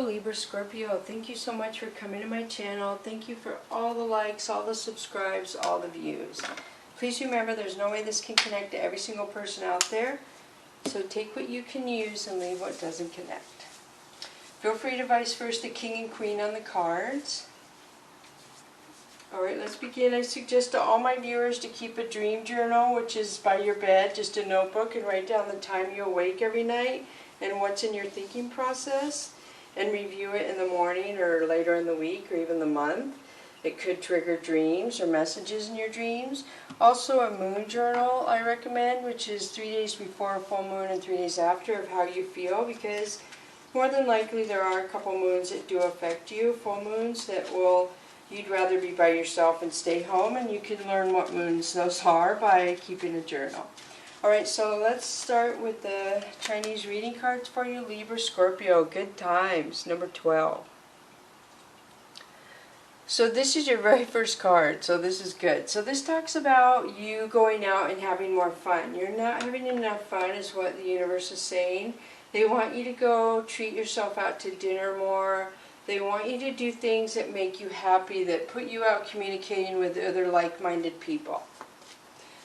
Libra, Scorpio. Thank you so much for coming to my channel. Thank you for all the likes, all the subscribes, all the views. Please remember there's no way this can connect to every single person out there. So take what you can use and leave what doesn't connect. Feel free to vice versa the King and Queen on the cards. Alright, let's begin. I suggest to all my viewers to keep a dream journal, which is by your bed, just a notebook, and write down the time you awake every night and what's in your thinking process, and review it in the morning or later in the week or even the month. It could trigger dreams or messages in your dreams. Also a moon journal I recommend, which is 3 days before a full moon and 3 days after, of how you feel, because more than likely there are a couple moons that do affect you, full moons that will, you'd rather be by yourself and stay home, and you can learn what moons those are by keeping a journal. Alright, so let's start with the Chinese reading cards for you, Libra, Scorpio. Good times, number 12. So this is your very first card, so this is good. So this talks about you going out and having more fun. You're not having enough fun is what the universe is saying. They want you to go treat yourself out to dinner more. They want you to do things that make you happy, that put you out communicating with other like-minded people.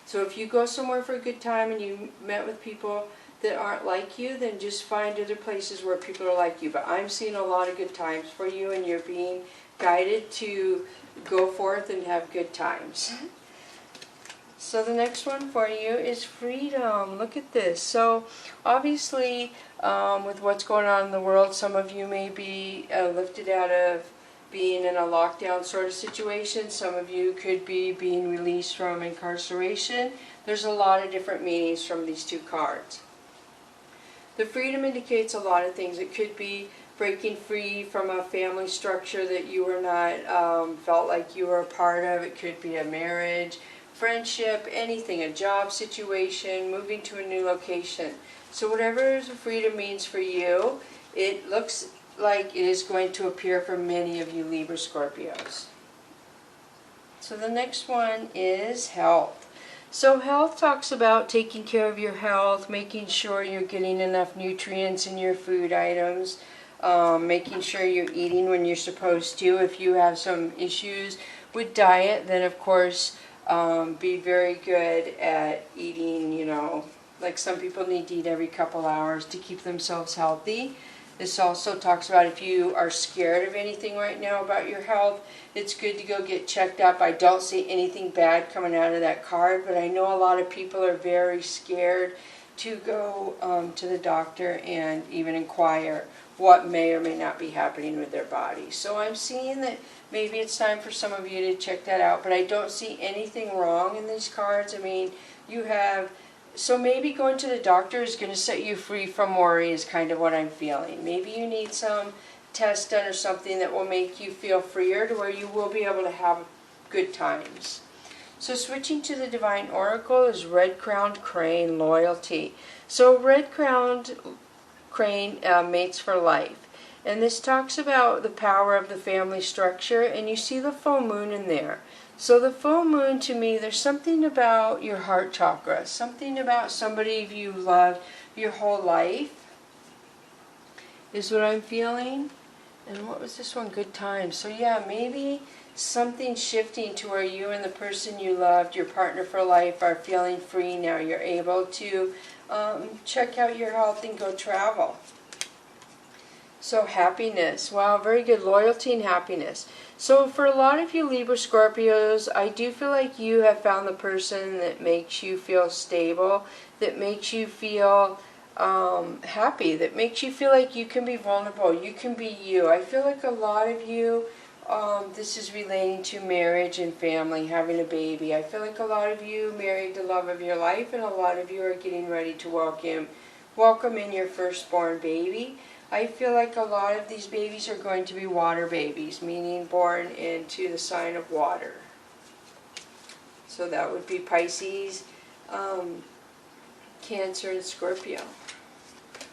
So if you go somewhere for a good time and you met with people that aren't like you, then just find other places where people are like you. But I'm seeing a lot of good times for you, and you're being guided to go forth and have good times. So the next one for you is freedom. Look at this. So obviously with what's going on in the world, some of you may be lifted out of being in a lockdown sort of situation. Some of you could be being released from incarceration. There's a lot of different meanings from these two cards. The freedom indicates a lot of things. It could be breaking free from a family structure that you were not, felt like you were a part of. It could be a marriage, friendship, anything, a job situation, moving to a new location. So whatever freedom means for you, it looks like it is going to appear for many of you Libra Scorpios. So the next one is health. So health talks about taking care of your health, making sure you're getting enough nutrients in your food items, making sure you're eating when you're supposed to. If you have some issues with diet, then of course be very good at eating, you know, like some people need to eat every couple hours to keep themselves healthy. This also talks about if you are scared of anything right now about your health, it's good to go get checked up. I don't see anything bad coming out of that card, but I know a lot of people are very scared to go to the doctor and even inquire what may or may not be happening with their body. So I'm seeing that maybe it's time for some of you to check that out, but I don't see anything wrong in these cards. I mean, you have... So maybe going to the doctor is going to set you free from worry is kind of what I'm feeling. Maybe you need some test done or something that will make you feel freer to where you will be able to have good times. So switching to the Divine Oracle is Red-Crowned Crane, Loyalty. So Red-Crowned Crane mates for life. And this talks about the power of the family structure, and you see the full moon in there. So the full moon, to me, there's something about your heart chakra, something about somebody you loved your whole life is what I'm feeling. And what was this one? Good times. So yeah, maybe something shifting to where you and the person you loved, your partner for life, are feeling free now. You're able to check out your health and go travel. So happiness, wow, very good, loyalty and happiness. So for a lot of you Libra Scorpios, I do feel like you have found the person that makes you feel stable, that makes you feel happy, that makes you feel like you can be vulnerable, you can be you. I feel like a lot of you, this is relating to marriage and family, having a baby. I feel like a lot of you married the love of your life, and a lot of you are getting ready to welcome in your firstborn baby. I feel like a lot of these babies are going to be water babies, meaning born into the sign of water. So that would be Pisces, Cancer, and Scorpio.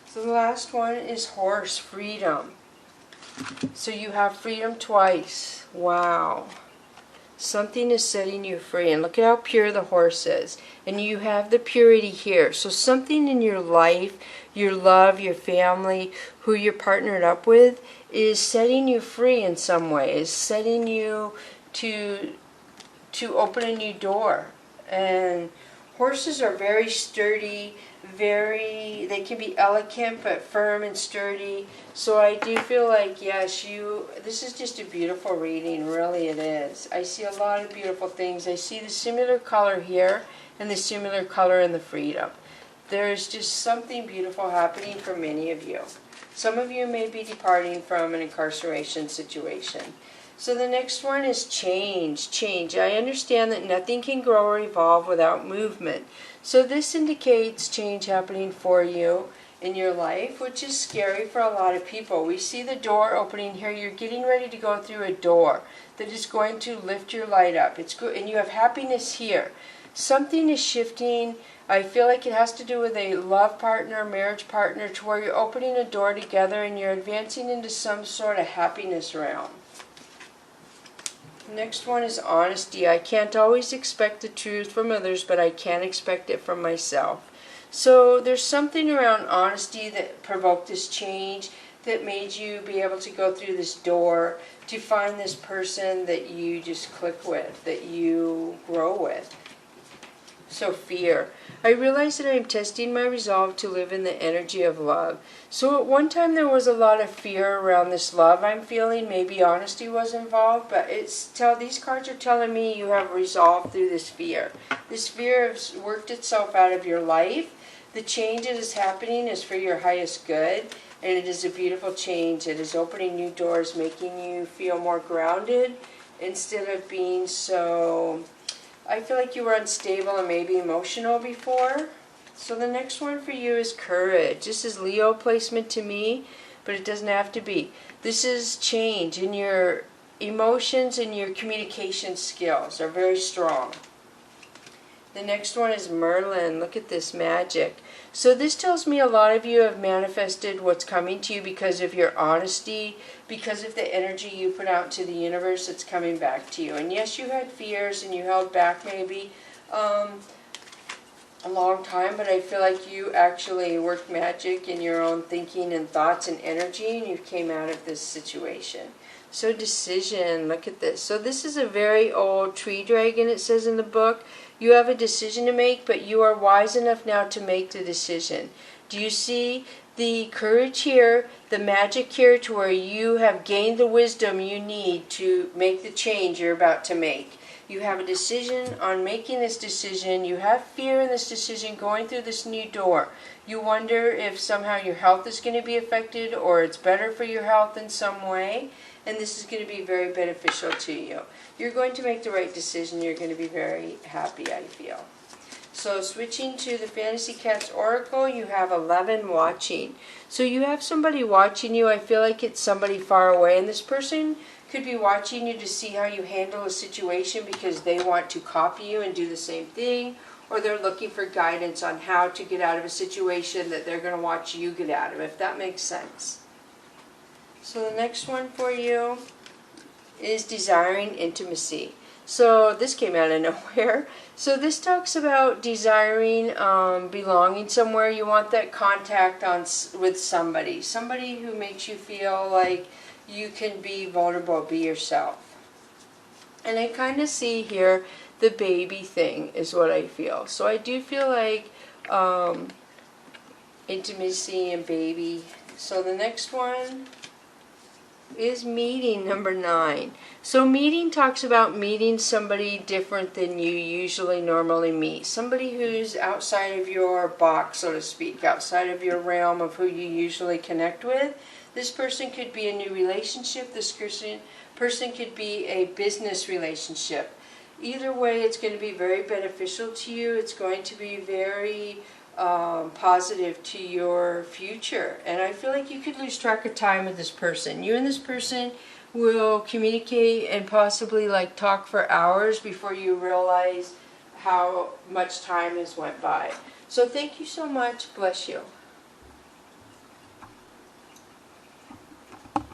So the last one is Horse, Freedom. So you have freedom twice. Wow. Something is setting you free. And look at how pure the horse is. And you have the purity here. So something in your life, your love, your family, who you're partnered up with, is setting you free in some way. Is setting you to open a new door. And horses are very sturdy, they can be elegant but firm and sturdy. So I do feel like, yes, this is just a beautiful reading, really it is. I see a lot of beautiful things. I see the similar color here and the similar color in the freedom. There's just something beautiful happening for many of you. Some of you may be departing from an incarceration situation. So the next one is change. Change. I understand that nothing can grow or evolve without movement. So this indicates change happening for you in your life, which is scary for a lot of people. We see the door opening here. You're getting ready to go through a door that is going to lift your light up. It's good, and you have happiness here. Something is shifting. I feel like it has to do with a love partner, marriage partner, to where you're opening a door together and you're advancing into some sort of happiness realm. Next one is honesty. I can't always expect the truth from others, but I can expect it from myself. So there's something around honesty that provoked this change, that made you be able to go through this door to find this person that you just click with, that you grow with. So fear. I realize that I am testing my resolve to live in the energy of love. So at one time there was a lot of fear around this love I'm feeling. Maybe honesty was involved, but these cards are telling me you have resolved through this fear. This fear has worked itself out of your life. The change that is happening is for your highest good, and it is a beautiful change. It is opening new doors, making you feel more grounded instead of being so... I feel like you were unstable and maybe emotional before. So the next one for you is courage. This is Leo placement to me, but it doesn't have to be. This is change in your emotions and your communication skills are very strong. The next one is Merlin. Look at this magic. So this tells me a lot of you have manifested what's coming to you because of your honesty, because of the energy you put out to the universe that's coming back to you. And yes, you had fears and you held back maybe a long time, but I feel like you actually worked magic in your own thinking and thoughts and energy, and you came out of this situation. So decision, look at this. So this is a very old tree dragon, it says in the book. You have a decision to make, but you are wise enough now to make the decision. Do you see the courage here, the magic here, to where you have gained the wisdom you need to make the change you're about to make? You have a decision on making this decision. You have fear in this decision going through this new door. You wonder if somehow your health is going to be affected or it's better for your health in some way. And this is going to be very beneficial to you. You're going to make the right decision. You're going to be very happy, I feel. So switching to the Fantasy Cats Oracle, you have 11 watching. So you have somebody watching you. I feel like it's somebody far away. And this person could be watching you to see how you handle a situation because they want to copy you and do the same thing. Or they're looking for guidance on how to get out of a situation that they're going to watch you get out of, if that makes sense. So the next one for you is desiring intimacy. So this came out of nowhere. So this talks about desiring belonging somewhere. You want that contact with somebody. Somebody who makes you feel like you can be vulnerable, be yourself. And I kind of see here the baby thing is what I feel. So I do feel like intimacy and baby. So the next one is meeting, number 9. So meeting talks about meeting somebody different than you usually normally meet. Somebody who's outside of your box, so to speak, outside of your realm of who you usually connect with. This person could be a new relationship. This person could be a business relationship. Either way, it's going to be very beneficial to you. It's going to be very positive to your future. And I feel like you could lose track of time with this person. You and this person will communicate and possibly like talk for hours before you realize how much time has went by. So thank you so much. Bless you.